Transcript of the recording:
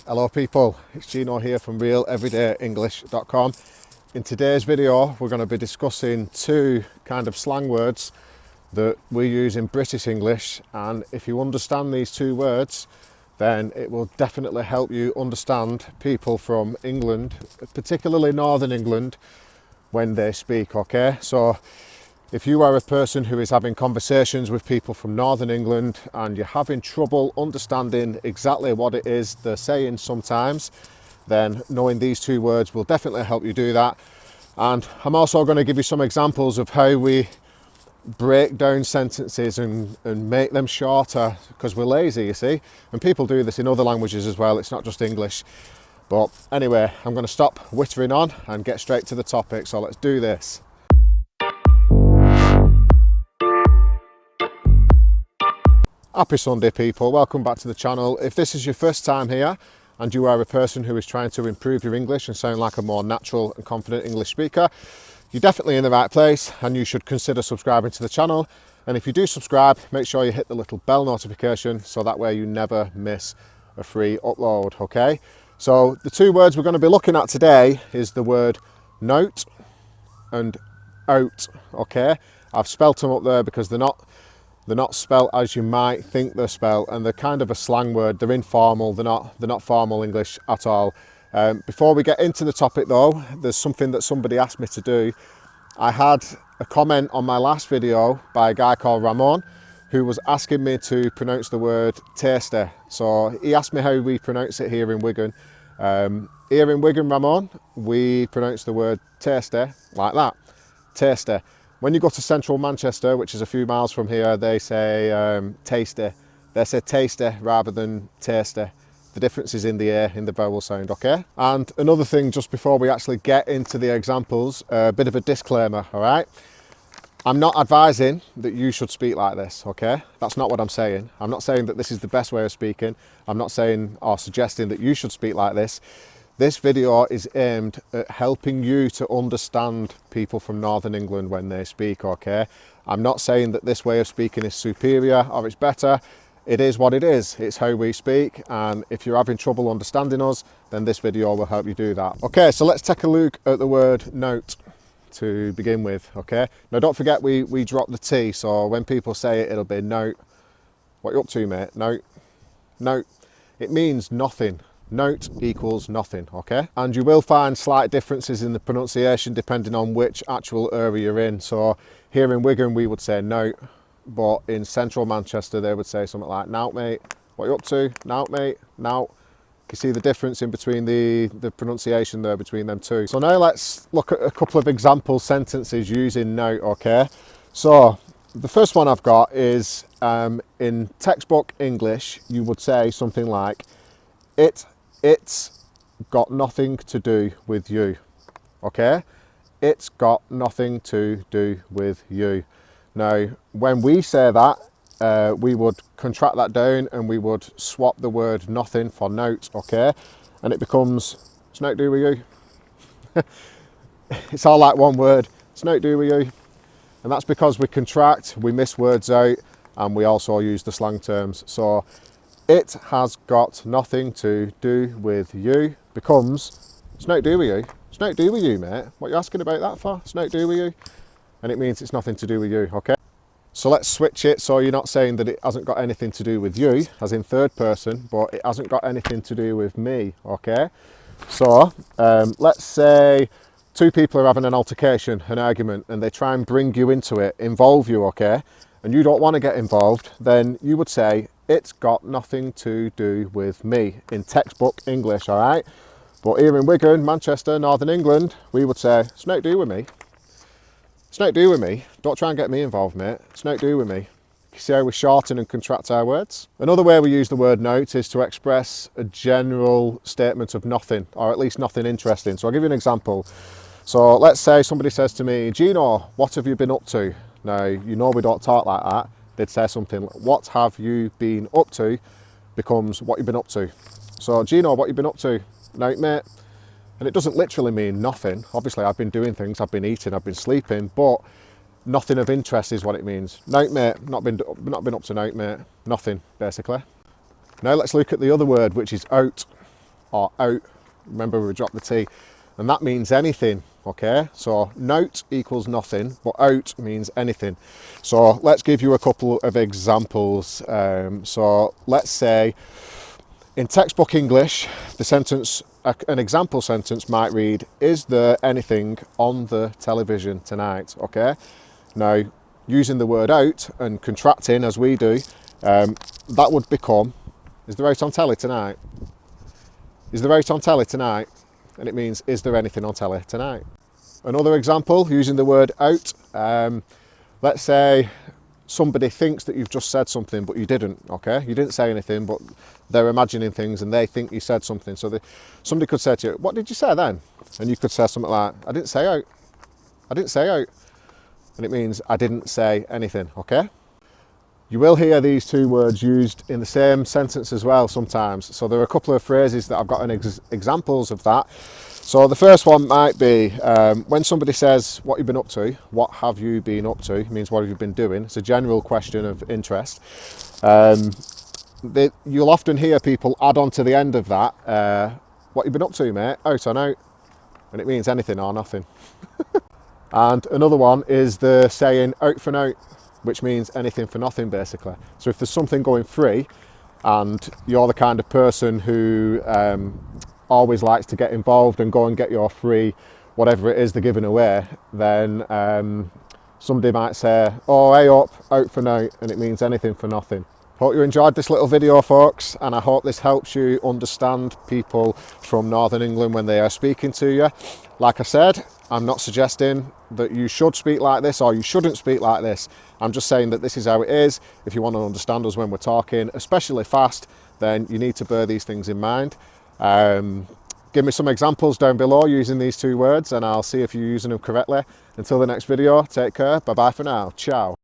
Hello people, it's Gino here from realeverydayenglish.com. In today's video we're going to be discussing two kind of slang words that we use in British English, and if you understand these two words then it will definitely help you understand people from England, particularly Northern England, when they speak, okay? So if you are a person who is having conversations with people from Northern England and you're having trouble understanding exactly what it is they're saying sometimes, then knowing these two words will definitely help you do that. And I'm also going to give you some examples of how we break down sentences and make them shorter, because we're lazy, you see. And people do this in other languages as well, it's not just English. But anyway, I'm going to stop whittering on and get straight to the topic, so let's do this. Happy Sunday people, welcome back to the channel. If this is your first time here and you are a person who is trying to improve your English and sound like a more natural and confident English speaker, you're definitely in the right place and you should consider subscribing to the channel. And if you do subscribe, make sure you hit the little bell notification so that way you never miss a free upload, okay? So the two words we're going to be looking at today is the word Nowt and Owt, okay? I've spelt them up there because they're not spelt as you might think they're spelt, and they're kind of a slang word. They're informal, they're not formal English at all. Before we get into the topic though, there's something that somebody asked me to do. I had a comment on my last video by a guy called Ramon who was asking me to pronounce the word tasty. So he asked me how we pronounce it here in Wigan. Here in Wigan, Ramon, we pronounce the word tasty like that, tasty. When you go to central Manchester, which is a few miles from here, they say tasty. They say tasty rather than tasty. The difference is in the A, in the vowel sound, okay? And another thing, just before we actually get into the examples, a bit of a disclaimer, all right? I'm not advising that you should speak like this, okay? That's not what I'm saying. I'm not saying that this is the best way of speaking. I'm not saying or suggesting that you should speak like this. This video is aimed at helping you to understand people from Northern England when they speak, okay? I'm not saying that this way of speaking is superior or it's better. It is what it is. It's how we speak, and if you're having trouble understanding us, then this video will help you do that. Okay, so let's take a look at the word Nowt to begin with, okay? Now don't forget we drop the T, so when people say it, it'll be Nowt. What you up to, mate? Nowt. Nowt. It means nothing. Nowt equals nothing, okay? And you will find slight differences in the pronunciation depending on which actual area you're in. So here in Wigan we would say Nowt, but in central Manchester they would say something like Nowt, mate. What you up to? Nowt, mate. Nowt. You see the difference in between the pronunciation there between them two. So now let's look at a couple of example sentences using Nowt, okay? So the first one I've got is in textbook English you would say something like It's got nothing to do with you, okay? It's got nothing to do with you. Now, when we say that, we would contract that down and we would swap the word nothing for Nowt, okay? And it becomes, it's nothing to do with you. It's all like one word, it's nothing to do with you. And that's because we contract, we miss words out, and we also use the slang terms. So, it has got nothing to do with you becomes, it's nothing to do with you. It's nothing to do with you, mate. What are you asking about that for? It's nothing to do with you. And it means it's nothing to do with you, okay? So let's switch it so you're not saying that it hasn't got anything to do with you, as in third person, but it hasn't got anything to do with me, okay? So let's say two people are having an altercation, an argument, and they try and bring you into it, involve you, okay? And you don't want to get involved, then you would say, it's got nothing to do with me, in textbook English, all right? But here in Wigan, Manchester, Northern England, we would say, it's nothing to do with me. It's nothing to do with me. Don't try and get me involved, mate. It's nothing to do with me. You see how we shorten and contract our words? Another way we use the word Nowt is to express a general statement of nothing, or at least nothing interesting. So I'll give you an example. So let's say somebody says to me, Gino, what have you been up to? Now, you know we don't talk like that. They'd say something like, what have you been up to becomes what you've been up to. So, Gino, what you've been up to? Nowt, mate. And it doesn't literally mean nothing. Obviously, I've been doing things, I've been eating, I've been sleeping, but nothing of interest is what it means. Nowt, mate, not been up to Nowt, mate. Nothing, basically. Now let's look at the other word, which is Owt. or out. Remember, we dropped the T, and that means anything. Okay, so note equals nothing, but out means anything. So let's give you a couple of examples. So let's say in textbook English, the sentence, an example sentence might read, "Is there anything on the television tonight?" Okay, now using the word out and contracting as we do, that would become, "Is there out on telly tonight?" Is there out on telly tonight? And it means, is there anything on telly tonight? Another example, using the word out, let's say somebody thinks that you've just said something, but you didn't, okay? You didn't say anything, but they're imagining things and they think you said something. So somebody could say to you, "What did you say then?" And you could say something like, "I didn't say out. I didn't say out." And it means, I didn't say anything, okay? You will hear these two words used in the same sentence as well sometimes. So there are a couple of phrases that I've got examples of that. So the first one might be when somebody says, "What you've been up to?" What have you been up to? It means, what have you been doing? It's a general question of interest. You'll often hear people add on to the end of that, "What you been up to, mate?" "Out on out." And it means anything or nothing. And another one is the saying, "Out for nout," which means anything for nothing, basically. So if there's something going free and you're the kind of person who always likes to get involved and go and get your free whatever it is they're giving away, then somebody might say, "Oh, hey up, out for nout," and it means anything for nothing. Hope you enjoyed this little video, folks, and I hope this helps you understand people from Northern England when they are speaking to you. Like I said, I'm not suggesting that you should speak like this or you shouldn't speak like this. I'm just saying that this is how it is. If you want to understand us when we're talking, especially fast, then you need to bear these things in mind. Give me some examples down below using these two words and I'll see if you're using them correctly. Until the next video, take care. Bye bye for now. Ciao.